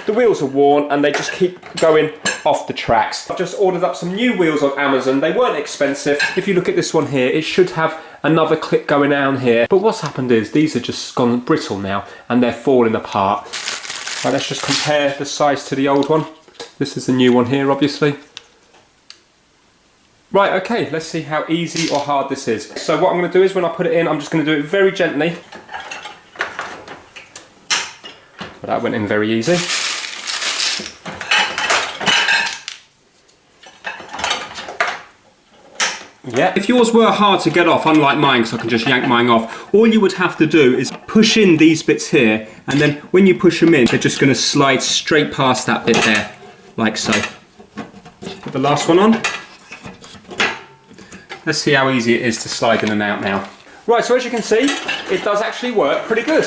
the wheels are worn and they just keep going off the tracks. I've just ordered up some new wheels on Amazon. They weren't expensive. If you look at this one here, it should have another clip going down here. But what's happened is these are just gone brittle now and they're falling apart. Right, let's just compare the size to the old one. This is the new one here, obviously. Right, okay, let's see how easy or hard this is. So what I'm going to do is when I put it in, I'm just going to do it very gently. Well, that went in very easy. Yeah. If yours were hard to get off, unlike mine, because I can just yank mine off, all you would have to do is push in these bits here, and then when you push them in, they're just going to slide straight past that bit there, like so. Put the last one on. Let's see how easy it is to slide in and out now. Right, so as you can see, it does actually work pretty good.